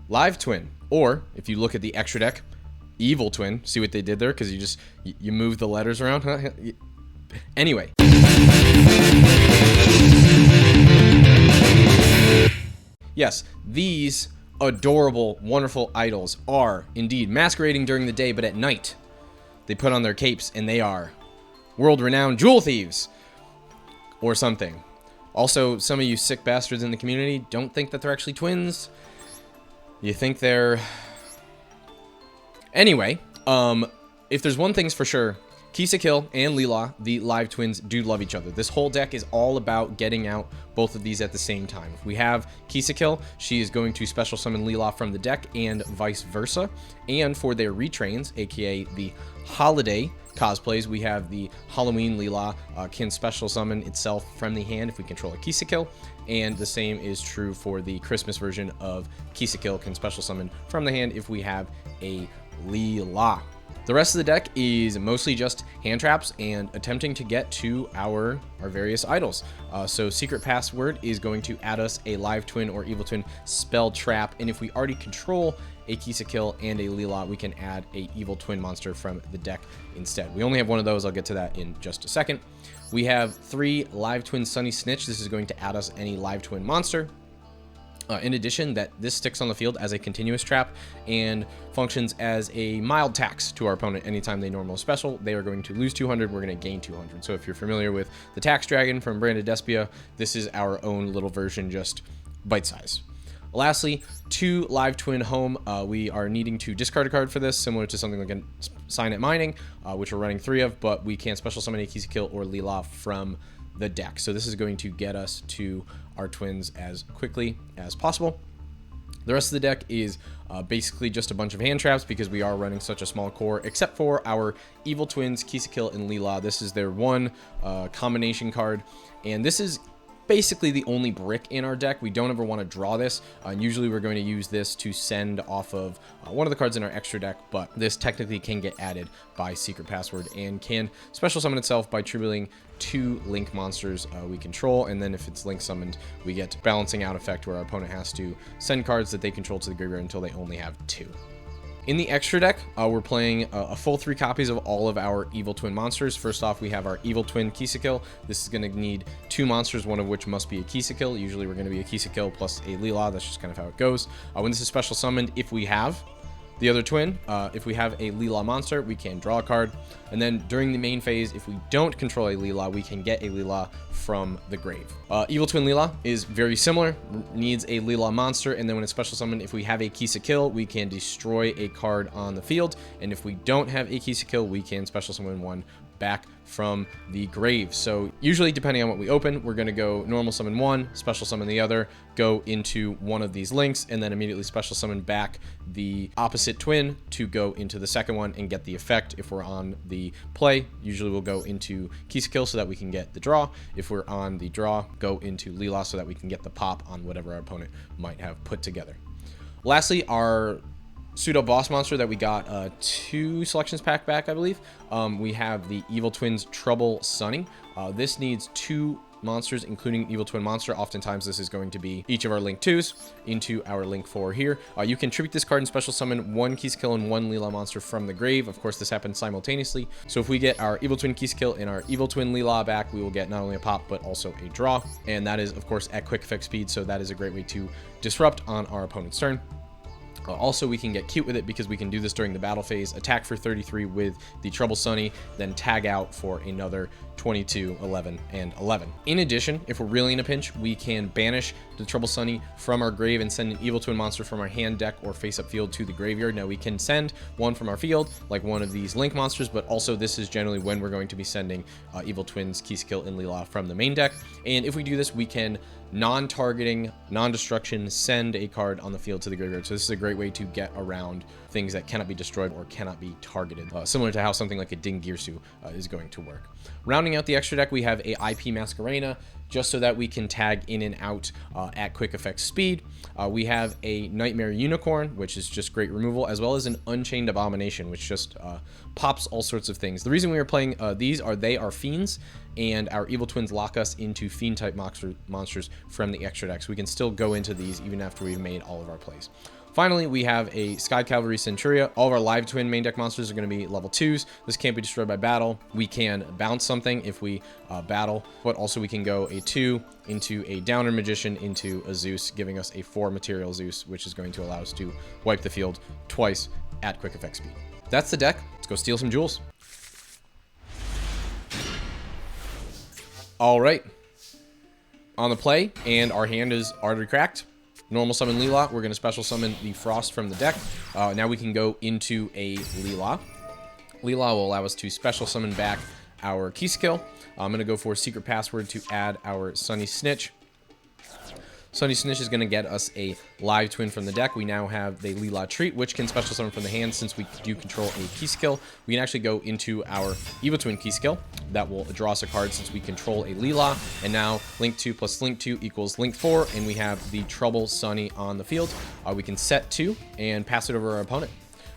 Live Twin, or if you look at the extra deck, Evil Twin. See what they did there? Because you move the letters around. Huh? Anyway. Yes, these adorable, wonderful idols are indeed masquerading during the day, but at night they put on their capes and they are world-renowned jewel thieves or something. Also, some of you sick bastards in the community don't think that they're actually twins. You think they're... Anyway, if there's one thing's for sure, Ki-Sikil and Leela, the live twins, do love each other. This whole deck is all about getting out both of these at the same time. If we have Ki-Sikil, she is going to special summon Leela from the deck and vice versa. And for their retrains, aka the holiday cosplays, we have the Halloween Leela can special summon itself from the hand if we control a Ki-Sikil. And the same is true for the Christmas version of Ki-Sikil, can special summon from the hand if we have a Leela. The rest of the deck is mostly just hand traps and attempting to get to our various idols. So Secret Password is going to add us a live twin or evil twin spell trap, and if we already control a Ki-Sikil and a Leela, we can add a evil twin monster from the deck instead. We only have one of those. I'll get to that in just a second. We have 3 live twin Sunny Snitch. This is going to add us any live twin monster. In addition, that this sticks on the field as a continuous trap and functions as a mild tax to our opponent anytime they normal special. They are going to lose 200, we're going to gain 200. So if you're familiar with the Tax Dragon from branded Despia, this is our own little version, just bite size. Lastly, 2 live twin home. We are needing to discard a card for this, similar to something like a Sign at Mining, which we're running 3 of, but we can special summon a Ki-Sikil or Leela from the deck. So this is going to get us to our twins as quickly as possible. The rest of the deck is basically just a bunch of hand traps because we are running such a small core, except for our evil twins, Ki-Sikil and Leela. This is their one combination card, and this is basically the only brick in our deck. We don't ever want to draw this. Usually we're going to use this to send off of one of the cards in our extra deck, but this technically can get added by Secret Password and can special summon itself by tributing 2 link monsters we control, and then if it's link summoned, we get balancing out effect where our opponent has to send cards that they control to the graveyard until they only have 2. In the extra deck, we're playing a full 3 copies of all of our evil twin monsters. First off, we have our evil twin Ki-Sikil. This is going to need 2 monsters, one of which must be a Ki-Sikil. Usually we're going to be a Ki-Sikil plus a Leela. That's just kind of how it goes. When this is special summoned, if we have the other twin, if we have a Leela monster, we can draw a card. And then during the main phase, if we don't control a Leela, we can get a Leela from the grave. Evil Twin Leela is very similar, needs a Leela monster, and then when it's special summoned, if we have a Ki-Sikil, we can destroy a card on the field. And if we don't have a Ki-Sikil, we can special summon one back from the grave. So usually, depending on what we open, we're going to go normal summon one, special summon the other, go into one of these links, and then immediately special summon back the opposite twin to go into the second one and get the effect. If we're on the play, usually we'll go into Ki-Sikil so that we can get the draw. If we're on the draw, go into Leela so that we can get the pop on whatever our opponent might have put together. Lastly, our pseudo boss monster that we got 2 selections pack back, I believe. We have the Evil Twins Trouble Sunny. This needs 2 monsters, including Evil Twin Monster. Oftentimes this is going to be each of our Link 2s into our Link 4 here. You can tribute this card and special summon 1 Ki-Sikil and 1 Leela monster from the grave. Of course, this happens simultaneously. So if we get our Evil Twin Ki-Sikil and our Evil Twin Leela back, we will get not only a pop, but also a draw. And that is, of course, at quick effect speed. So that is a great way to disrupt on our opponent's turn. Also, we can get cute with it because we can do this during the battle phase, attack for 33 with the Trouble Sunny, then tag out for another 22, 11, and 11. In addition, if we're really in a pinch, we can banish the Trouble Sunny from our grave and send an Evil Twin monster from our hand, deck, or face-up field to the graveyard. Now, we can send one from our field, like one of these Link monsters, but also this is generally when we're going to be sending Evil Twins, Ki-Sikil, and Leela from the main deck. And if we do this, we can non-targeting, non-destruction, send a card on the field to the graveyard. So this is a great way to get around things that cannot be destroyed or cannot be targeted, similar to how something like a Dingirsu is going to work. Rounding out the extra deck, we have a IP Masquerena, just so that we can tag in and out at quick effect speed. We have a Nightmare Unicorn, which is just great removal, as well as an Unchained Abomination, which just pops all sorts of things. The reason we are playing these are they are fiends, and our Evil Twins lock us into fiend type monsters from the extra decks. We can still go into these even after we've made all of our plays. Finally, we have a Sky Cavalry Centuria. All of our live twin main deck monsters are going to be level 2s. This can't be destroyed by battle. We can bounce something if we battle, but also we can go a 2 into a Downer Magician into a Zeus, giving us a 4 material Zeus, which is going to allow us to wipe the field twice at quick effect speed. That's the deck. Let's go steal some jewels. All right. On the play, and our hand is already cracked. Normal summon Leela. We're going to special summon the Frost from the deck. Now we can go into a Leela. Leela will allow us to special summon back our Ki-Sikil. I'm going to go for Secret Password to add our Sunny Snitch. Sunny Snitch is going to get us a live twin from the deck. We now have the Leela Treat, which can special summon from the hand. Since we do control a Ki-Sikil, we can actually go into our Evil Twin Ki-Sikil. That will draw us a card since we control a Leela. And now Link 2 plus Link 2 equals Link 4, and we have the Trouble Sunny on the field. We can set 2 and pass it over our opponent.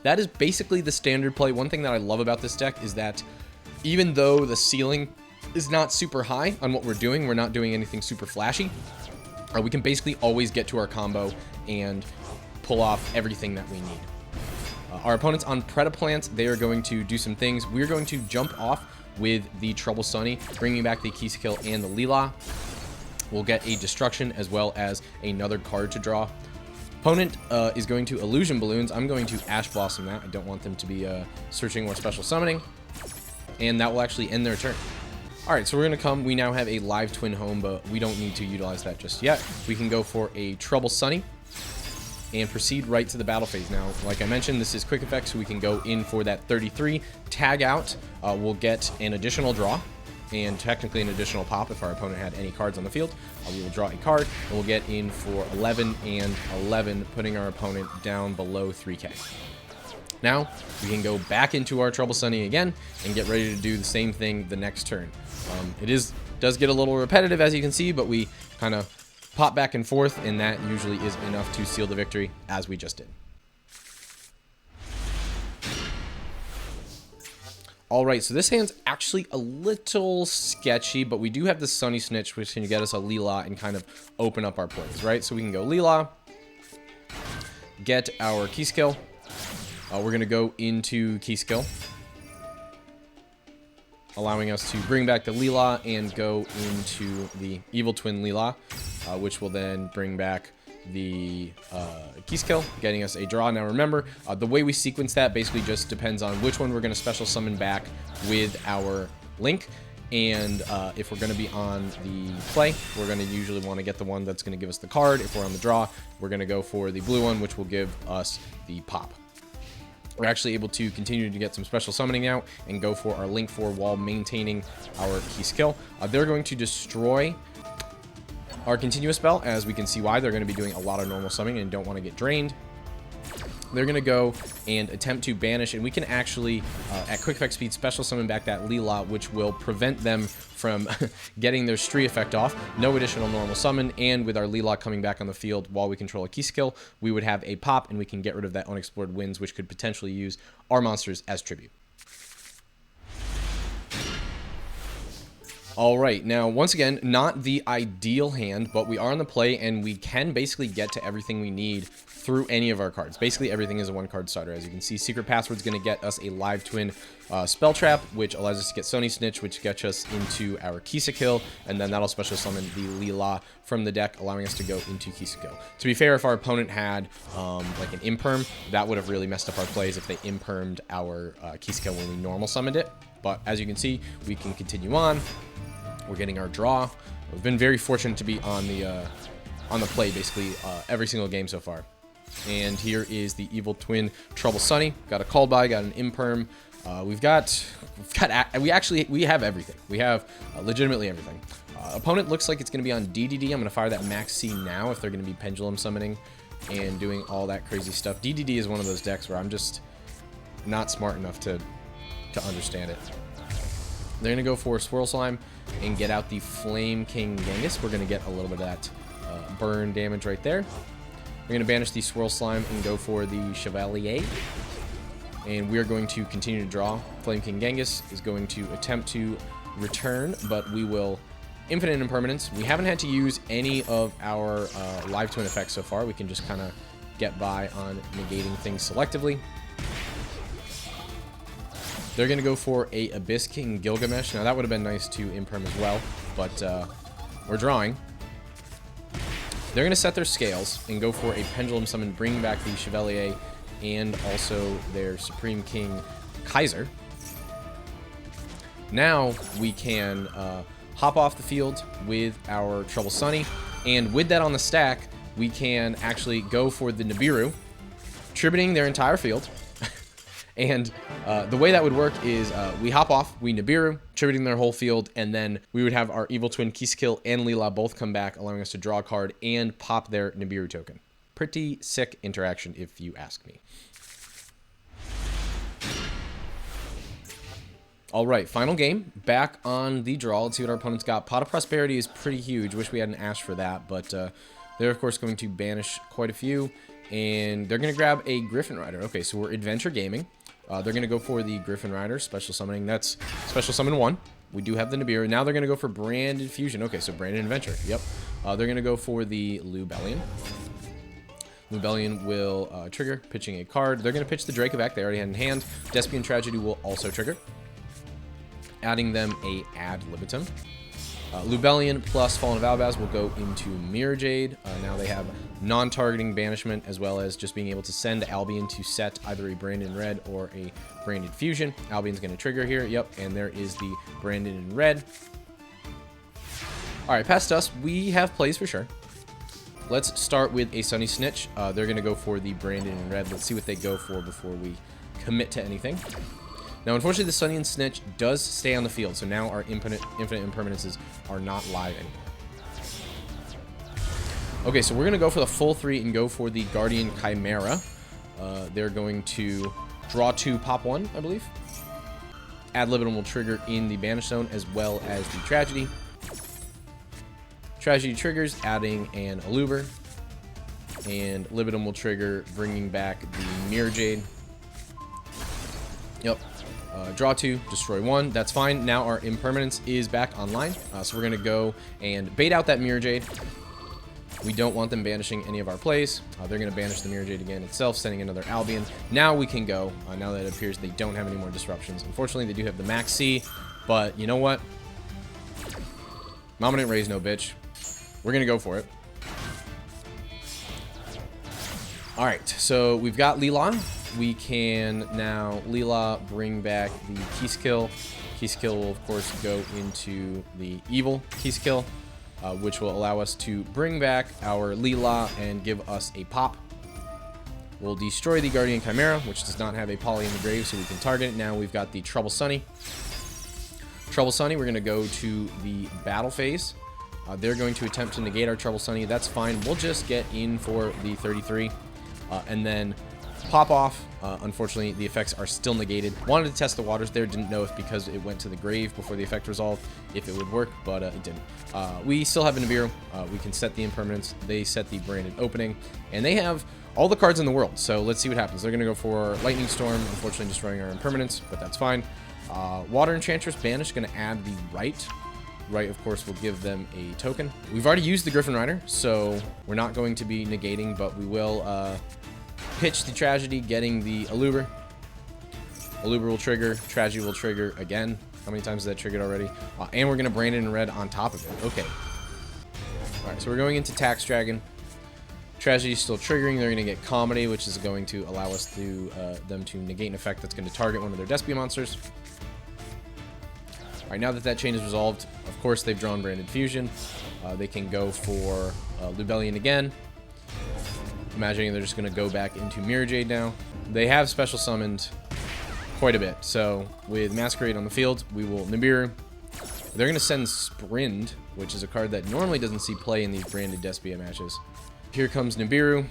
That is basically the standard play. One thing that I love about this deck is that even though the ceiling is not super high on what we're doing not doing anything super flashy, we can basically always get to our combo and pull off everything that we need. Our opponents on Predaplant, they are going to do some things. We're going to jump off with the Trouble Sunny, bringing back the Ki-Sikil and the Leela. We'll get a Destruction as well as another card to draw. Opponent is going to Illusion Balloons. I'm going to Ash Blossom that. I don't want them to be searching or special summoning. And that will actually end their turn. Alright, so we're going to come. We now have a live twin home, but we don't need to utilize that just yet. We can go for a Trouble Sunny and proceed right to the battle phase. Now, like I mentioned, this is quick effect, so we can go in for that 33. Tag out. We'll get an additional draw and technically an additional pop if our opponent had any cards on the field. We will draw a card, and we'll get in for 11 and 11, putting our opponent down below 3K. Now, we can go back into our Trouble Sunny again and get ready to do the same thing the next turn. It does get a little repetitive, as you can see, but we kind of pop back and forth, and that usually is enough to seal the victory, as we just did. Alright, so this hand's actually a little sketchy, but we do have the Sunny Snitch, which can get us a Leela and kind of open up our plays, right? So we can go Leela, get our Ki-Sikil. We're going to go into Ki-Sikil, allowing us to bring back the Leela and go into the Evil Twin Leela, which will then bring back the Ki-Sikil, getting us a draw. Now remember, the way we sequence that basically just depends on which one we're going to special summon back with our Link. And if we're going to be on the play, we're going to usually want to get the one that's going to give us the card. If we're on the draw, we're going to go for the blue one, which will give us the pop. We're actually able to continue to get some special summoning out and go for our Link 4 while maintaining our Ki-Sikil. They're going to destroy our continuous spell, as we can see why. They're going to be doing a lot of normal summoning and don't want to get drained. They're going to go and attempt to banish, and we can actually, at quick effect speed, special summon back that Leela, which will prevent them from getting their Stree effect off. No additional normal summon, and with our Leela coming back on the field while we control a Ki-Sikil, we would have a pop, and we can get rid of that Unexplored Winds, which could potentially use our monsters as tribute. Alright, now once again, not the ideal hand, but we are on the play, and we can basically get to everything we need through any of our cards. Basically, everything is a one-card starter. As you can see, Secret Password is going to get us a live twin spell trap, which allows us to get Sunny Snitch, which gets us into our Ki-Sikil, and then that'll special summon the Leela from the deck, allowing us to go into Ki-Sikil. To be fair, if our opponent had like an Imperm, that would have really messed up our plays if they Impermed our Ki-Sikil when we normal summoned it. But as you can see, we can continue on. We're getting our draw. We've been very fortunate to be on the play basically every single game so far. And here is the Evil Twin Trouble Sunny. Got a call by, got an Imperm. We have everything. We have legitimately everything. Opponent looks like it's going to be on DDD. I'm going to fire that Max C now if they're going to be Pendulum Summoning and doing all that crazy stuff. DDD is one of those decks where I'm just not smart enough to understand it. They're going to go for Swirl Slime and get out the Flame King Genghis. We're going to get a little bit of that burn damage right there. We're going to banish the Swirl Slime and go for the Chevalier. And we're going to continue to draw. Flame King Genghis is going to attempt to return, but we will Infinite Impermanence. We haven't had to use any of our live twin effects so far. We can just kind of get by on negating things selectively. They're going to go for a Abyss King Gilgamesh. Now, that would have been nice to imperm as well, but we're drawing. They're going to set their scales and go for a Pendulum Summon, bring back the Chevalier and also their Supreme King Kaiser. Now we can hop off the field with our Trouble Sunny, and with that on the stack, we can actually go for the Nibiru, tributing their entire field. And the way that would work is we hop off, we Nibiru, tributing their whole field, and then we would have our Evil Twin Ki-Sikil and Leela both come back, allowing us to draw a card and pop their Nibiru token. Pretty sick interaction, if you ask me. All right, final game. Back on the draw. Let's see what our opponent's got. Pot of Prosperity is pretty huge. Wish we hadn't asked for that, but they're, of course, going to banish quite a few, and they're going to grab a Griffin Rider. Okay, so we're Adventure Gaming. They're going to go for the Griffin Rider, Special Summoning. That's Special Summon 1. We do have the Nibiru. Now they're going to go for Branded Fusion. Okay, so Branded Adventure. Yep. They're going to go for the Lubellion. Lubellion will trigger, pitching a card. They're going to pitch the Dracovac. They already had in hand. Despia and Tragedy will also trigger, adding them a Ad Libitum. Lubellion plus Fallen of Albaz will go into Mirror Jade. Now they have non-targeting banishment, as well as just being able to send Albion to set either a Branded in red or a Branded Fusion. Albion's going to trigger here. Yep, and there is the Branded in red. All right, past us, we have plays for sure. Let's start with a Sunny Snitch. They're going to go for the Branded in red. Let's see what they go for before we commit to anything. Now, unfortunately, the Sunny and Snitch does stay on the field, so now our infinite impermanences are not live anymore. Okay, so we're going to go for the full 3 and go for the Guardian Chimera. They're going to draw 2, pop 1, I believe. Ad Libitum will trigger in the Banish Zone, as well as the Tragedy. Tragedy triggers, adding an Aluber. And Libitum will trigger, bringing back the Mirror Jade. Yep. Draw 2, destroy 1. That's fine. Now our impermanence is back online. So we're going to go and bait out that Mirror Jade. We don't want them banishing any of our plays. They're going to banish the Mirror Jade again itself, sending another Albion. Now we can go. Now that it appears they don't have any more disruptions. Unfortunately, they do have the Max C, but you know what? Mama didn't raise no bitch. We're going to go for it. All right, so we've got Leela. We can now Leela bring back the Ki-Sikil. Ki-Sikil will, of course, go into the evil Ki-Sikil, which will allow us to bring back our Leela and give us a pop. We'll destroy the Guardian Chimera, which does not have a poly in the grave, so we can target it. Now we've got the Trouble Sunny. Trouble Sunny, we're going to go to the battle phase. They're going to attempt to negate our Trouble Sunny. That's fine. We'll just get in for the 33 and then pop off. Unfortunately, the effects are still negated. Wanted to test the waters there. Didn't know if because it went to the grave before the effect resolved, if it would work, but it didn't. We still have a Nibiru. We can set the impermanence. They set the Branded Opening, and they have all the cards in the world. So let's see what happens. They're going to go for Lightning Storm, unfortunately destroying our impermanence, but that's fine. Water Enchantress Banish, going to add the Right. Right, of course, will give them a token. We've already used the Griffin Rider, so we're not going to be negating, but we will pitch the Tragedy, getting the Aluber. Aluber will trigger. Tragedy will trigger again. How many times has that triggered already? And we're going to Brand it in red on top of it. Okay. All right, so we're going into Tax Dragon. Tragedy is still triggering. They're going to get Comedy, which is going to allow us to them to negate an effect that's going to target one of their Despia monsters. All right, now that that chain is resolved, of course, they've drawn Branded Fusion. They can go for Lubellion again. Imagining they're just going to go back into Mirror Jade now. They have special summoned quite a bit. So with Masquerade on the field, we will Nibiru. They're going to send Sprind, which is a card that normally doesn't see play in these branded Despia matches. Here comes Nibiru.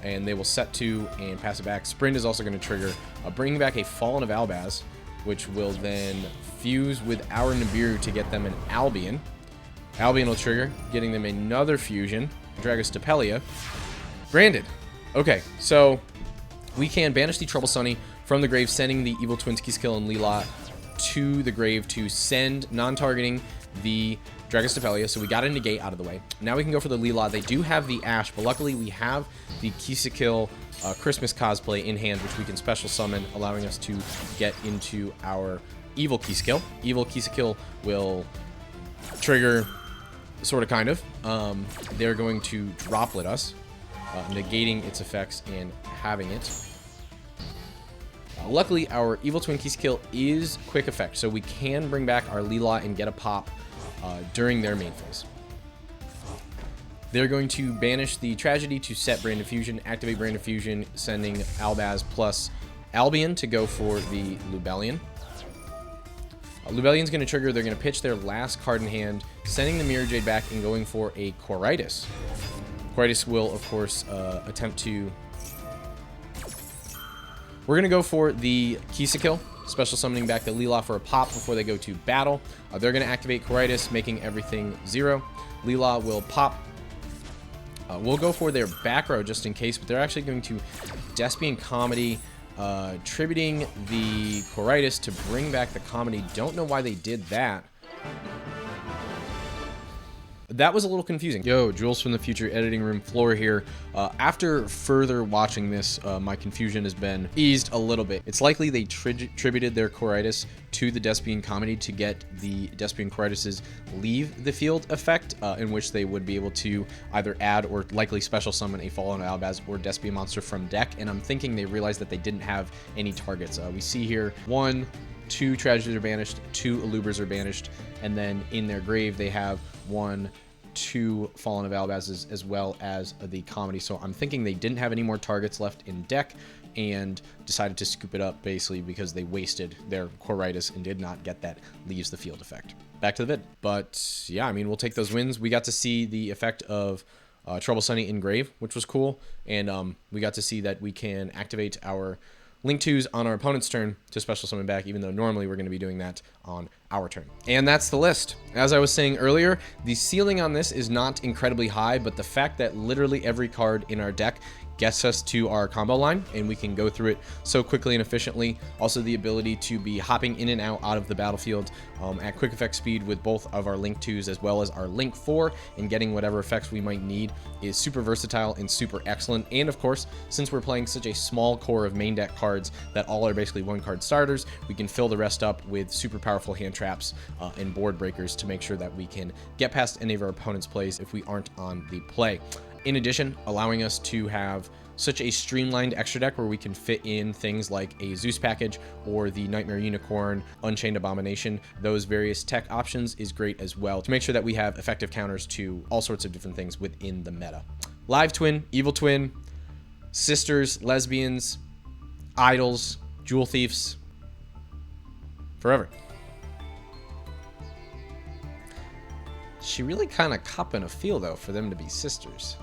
And they will set 2 and pass it back. Sprind is also going to trigger, bringing back a Fallen of Albaz, which will then fuse with our Nibiru to get them an Albion. Albion will trigger, getting them another fusion. Dragos Tepelia. Branded. Okay, so we can banish the Trouble Sunny from the grave, sending the Evil Twins Ki-Sikil and Leela to the grave to send, non-targeting, the Dragus Despia, so we got a negate out of the way. Now we can go for the Leela. They do have the Ash, but luckily we have the Ki-Sikil Christmas cosplay in hand, which we can special summon, allowing us to get into our evil Ki-Sikil. Evil Ki-Sikil will trigger, sort of, kind of. They're going to droplet us, negating its effects and having it. Luckily, our Evil Twin Ki-Sikil is quick effect, so we can bring back our Leela and get a pop during their main phase. They're going to banish the Tragedy to set Brand Fusion, activate Brand Fusion, sending Albaz plus Albion to go for the Lubellion. Lubellion's going to trigger. They're going to pitch their last card in hand, sending the Mirror Jade back and going for a Coritis. Coritis will, of course, attempt to... We're going to go for the Ki-Sikil, special summoning back the Leela for a pop before they go to battle. They're going to activate Coritis, making everything 0. Leela will pop. We'll go for their back row just in case, but they're actually going to Despian Comedy, tributing the Coritis to bring back the Comedy. Don't know why they did that. That was a little confusing. Yo, Jules from the Future editing room floor here. After further watching this, my confusion has been eased a little bit. It's likely they tributed their Coritis to the Despian Comedy to get the Despian Coritis's leave the field effect, in which they would be able to either add or likely special summon a Fallen Albaz or Despian monster from deck. And I'm thinking they realized that they didn't have any targets. We see here 1, 2 Tragedies are banished, 2 Alubers are banished, and then in their grave they have 1, 2 Fallen of Albazes as well as the Comedy. So I'm thinking they didn't have any more targets left in deck and decided to scoop it up basically because they wasted their Coritis and did not get that leaves the field effect. Back to the vid. But yeah, I mean, we'll take those wins. We got to see the effect of Trouble Sunny in grave, which was cool, and we got to see that we can activate our Link 2s on our opponent's turn to special summon back, even though normally we're going to be doing that on our turn. And that's the list. As I was saying earlier, the ceiling on this is not incredibly high, but the fact that literally every card in our deck gets us to our combo line, and we can go through it so quickly and efficiently. Also, the ability to be hopping in and out of the battlefield at quick effect speed with both of our Link 2s as well as our Link 4, and getting whatever effects we might need is super versatile and super excellent. And of course, since we're playing such a small core of main deck cards that all are basically 1-card starters, we can fill the rest up with super powerful hand traps and board breakers to make sure that we can get past any of our opponent's plays if we aren't on the play. In addition, allowing us to have such a streamlined extra deck where we can fit in things like a Zeus package or the Nightmare Unicorn, Unchained Abomination. Those various tech options is great as well to make sure that we have effective counters to all sorts of different things within the meta. Live Twin, Evil Twin, Sisters, Lesbians, Idols, Jewel Thieves, forever. She really kind of copping a feel, though, for them to be sisters.